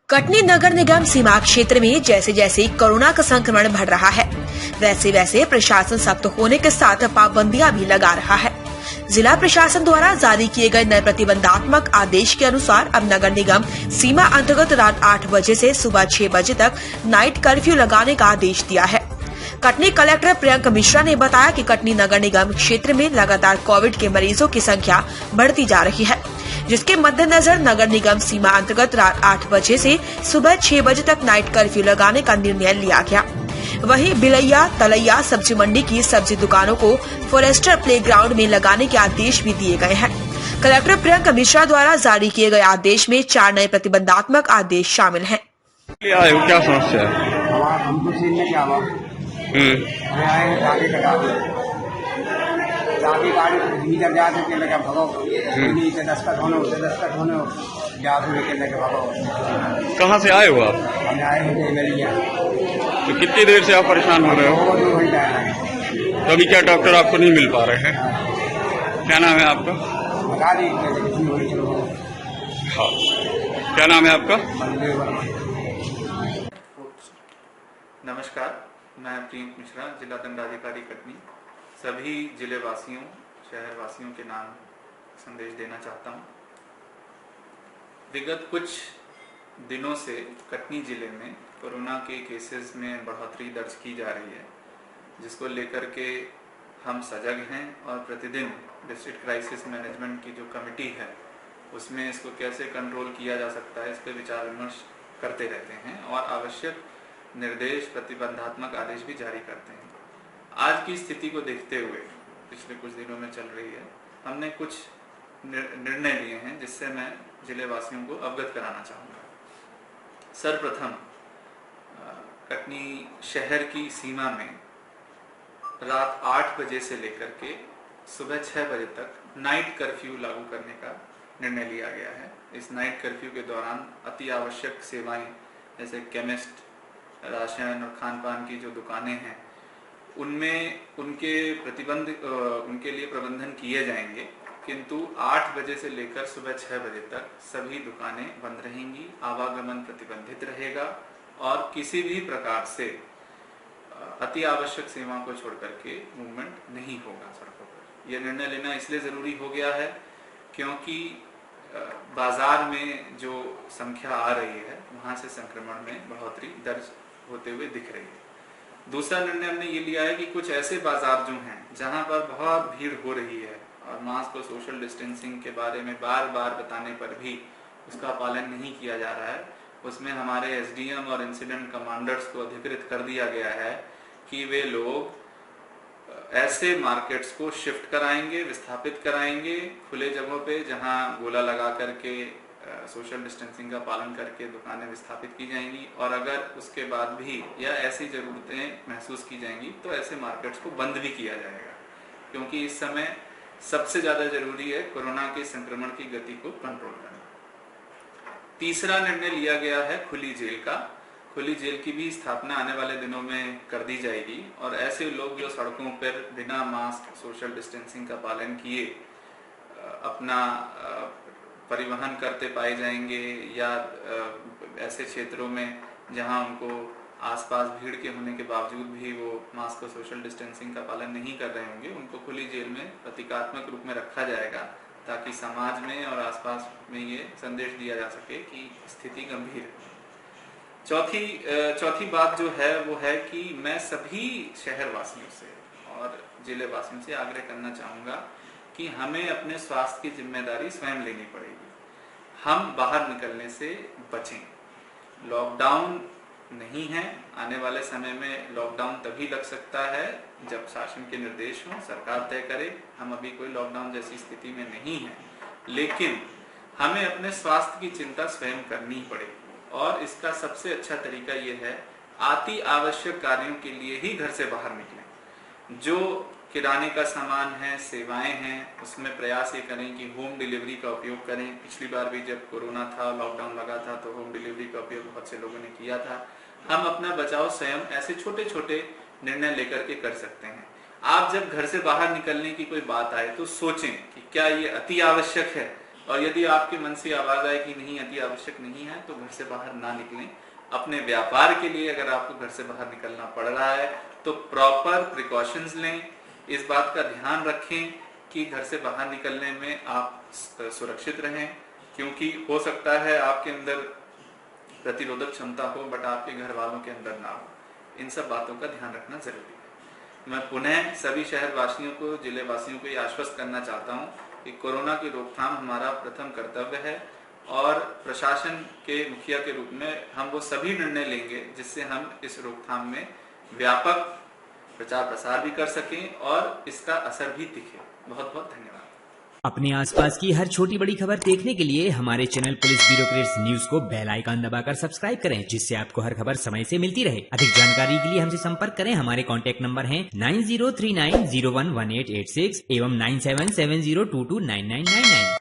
कटनी नगर निगम सीमा क्षेत्र में जैसे जैसे कोरोना का संक्रमण बढ़ रहा है, वैसे वैसे प्रशासन सख्त होने के साथ पाबंदियां भी लगा रहा है। जिला प्रशासन द्वारा जारी किए गए नए प्रतिबंधात्मक आदेश के अनुसार अब नगर निगम सीमा अंतर्गत रात 8 बजे से सुबह 6 बजे तक नाइट कर्फ्यू लगाने का आदेश दिया है। कटनी कलेक्टर प्रियंक मिश्रा ने बताया कि कटनी नगर निगम क्षेत्र में लगातार कोविड के मरीजों की संख्या बढ़ती जा रही है, जिसके मद्देनजर नगर निगम सीमा अंतर्गत रात 8 बजे से सुबह 6 बजे तक नाइट कर्फ्यू लगाने का निर्णय लिया गया। वहीं बिलैया तलैया सब्जी मंडी की सब्जी दुकानों को फॉरेस्टर प्लेग्राउंड में लगाने के आदेश भी दिए गए हैं। कलेक्टर प्रियंक मिश्रा द्वारा जारी किए गए आदेश में 4 नए प्रतिबंधात्मक आदेश शामिल हैं। क्या समस्या है? जाके गाड़ी भीतर जाते के लगे भगो नीचे दस्तखत होने जादू के लगे भगो। कहाँ से आए हो आप? हम आए हैं मेलिया। तो कितनी देर से आप परेशान हो रहे हो? 2 घंटा है। तो अभी क्या डॉक्टर आपको नहीं मिल पा रहे हैं? क्या नाम है आपका? बता दी। हाँ, क्या नाम है आपका? नमस्कार, मैं प्रियंक मिश्रा, जिला दंडाधिकारी कटनी। सभी जिले वासियों, शहर वासियों के नाम संदेश देना चाहता हूँ। विगत कुछ दिनों से कटनी जिले में कोरोना के केसेस में बढ़ोतरी दर्ज की जा रही है, जिसको लेकर के हम सजग हैं और प्रतिदिन डिस्ट्रिक्ट क्राइसिस मैनेजमेंट की जो कमेटी है उसमें इसको कैसे कंट्रोल किया जा सकता है, इस पर विचार विमर्श करते रहते हैं और आवश्यक निर्देश, प्रतिबंधात्मक आदेश भी जारी करते हैं। आज की स्थिति को देखते हुए पिछले कुछ दिनों में चल रही है, हमने कुछ निर्णय लिए हैं जिससे मैं जिले वासियों को अवगत कराना चाहूँगा। सर्वप्रथम कटनी शहर की सीमा में रात 8 बजे से लेकर के सुबह 6 बजे तक नाइट कर्फ्यू लागू करने का निर्णय लिया गया है। इस नाइट कर्फ्यू के दौरान अति आवश्यक सेवाएं जैसे केमिस्ट, राशन और खान पान की जो दुकानें हैं उनमें उनके लिए प्रबंधन किए जाएंगे, किंतु 8 बजे से लेकर सुबह 6 बजे तक सभी दुकानें बंद रहेंगी, आवागमन प्रतिबंधित रहेगा और किसी भी प्रकार से अति आवश्यक सेवाओं को छोड़ करके मूवमेंट नहीं होगा सड़कों पर। यह निर्णय लेना इसलिए जरूरी हो गया है क्योंकि बाजार में जो संख्या आ रही है वहां से संक्रमण में बढ़ोतरी दर्ज होते हुए दिख रही है। दूसरा निर्णय हमने ये लिया है कि कुछ ऐसे बाजार जो हैं जहां पर बहुत भीड़ हो रही है और मास्क और सोशल डिस्टेंसिंग के बारे में बार बार बताने पर भी उसका पालन नहीं किया जा रहा है, उसमें हमारे एसडीएम और इंसिडेंट कमांडर्स को अधिकृत कर दिया गया है कि वे लोग ऐसे मार्केट्स को शिफ्ट कराएंगे, विस्थापित कराएंगे खुले जगहों पे जहां गोला लगा करके सोशल डिस्टेंसिंग का पालन करके दुकानें विस्थापित की जाएंगी और अगर उसके बाद भी या ऐसी जरूरतें महसूस की जाएंगी तो ऐसे मार्केट्स को बंद भी किया जाएगा, क्योंकि इस समय सबसे ज्यादा जरूरी है कोरोना के संक्रमण की गति को कंट्रोल करना। तीसरा निर्णय लिया गया है खुली जेल का। खुली जेल की भी स्थापना आने वाले दिनों में कर दी जाएगी और ऐसे लोग जो सड़कों पर बिना मास्क, सोशल डिस्टेंसिंग का पालन किए अपना परिवहन करते पाए जाएंगे या ऐसे क्षेत्रों में जहां उनको आसपास भीड़ के होने के बावजूद भी वो मास्क और सोशल डिस्टेंसिंग का पालन नहीं कर रहे होंगे, उनको खुली जेल में प्रतीकात्मक रूप में रखा जाएगा ताकि समाज में और आसपास में ये संदेश दिया जा सके कि स्थिति गंभीर है। चौथी बात जो है वो है कि मैं सभी शहर वासियों से और जिले वासियों से आग्रह करना चाहूंगा कि हमें अपने स्वास्थ्य की जिम्मेदारी स्वयं लेनी पड़ेगी। हम बाहर निकलने से बचें। लॉकडाउन नहीं है, आने वाले समय में लॉकडाउन तभी लग सकता है जब शासन के निर्देश हों, सरकार तय करे। हम अभी कोई लॉकडाउन जैसी स्थिति में नहीं है, लेकिन हमें अपने स्वास्थ्य की चिंता स्वयं करनी पड़ेगी और इसका सबसे अच्छा तरीका यह है अति आवश्यक कार्यों के लिए ही घर से बाहर निकलें। जो किराने का सामान है, सेवाएं हैं, उसमें प्रयास ये करें कि होम डिलीवरी का उपयोग करें। पिछली बार भी जब कोरोना था, लॉकडाउन लगा था, तो होम डिलीवरी का उपयोग बहुत से लोगों ने किया था। हम अपना बचाव स्वयं ऐसे छोटे छोटे निर्णय लेकर के कर सकते हैं। आप जब घर से बाहर निकलने की कोई बात आए तो सोचें कि क्या ये अति आवश्यक है, और यदि आपके मन से आवाज आए कि नहीं अति आवश्यक नहीं है तो घर से बाहर ना निकलें। अपने व्यापार के लिए अगर आपको घर से बाहर निकलना पड़ रहा है तो प्रॉपर प्रिकॉशंस लें, इस बात का ध्यान रखें कि घर से बाहर निकलने में आप सुरक्षित रहें, क्योंकि हो सकता है आपके अंदर प्रतिरोधक क्षमता हो बट आपके घर वालों के अंदर ना हो। इन सब बातों का ध्यान रखना जरूरी है। मैं पुनः सभी शहर वासियों को, जिले वासियों को ये आश्वस्त करना चाहता हूँ कि कोरोना की रोकथाम हमारा प्रथम कर्तव्य है और प्रशासन के मुखिया के रूप में हम वो सभी निर्णय लेंगे जिससे हम इस रोकथाम में व्यापक प्रचार प्रसार भी कर सकें और इसका असर भी दिखे। बहुत बहुत धन्यवाद। अपने आसपास की हर छोटी बड़ी खबर देखने के लिए हमारे चैनल पुलिस ब्यूरोक्रेट्स न्यूज को बेल आइकन दबाकर सब्सक्राइब करें, जिससे आपको हर खबर समय से मिलती रहे। अधिक जानकारी के लिए हमसे संपर्क करें। हमारे कॉन्टैक्ट नंबर हैं 9039011886 एवं 9770229999।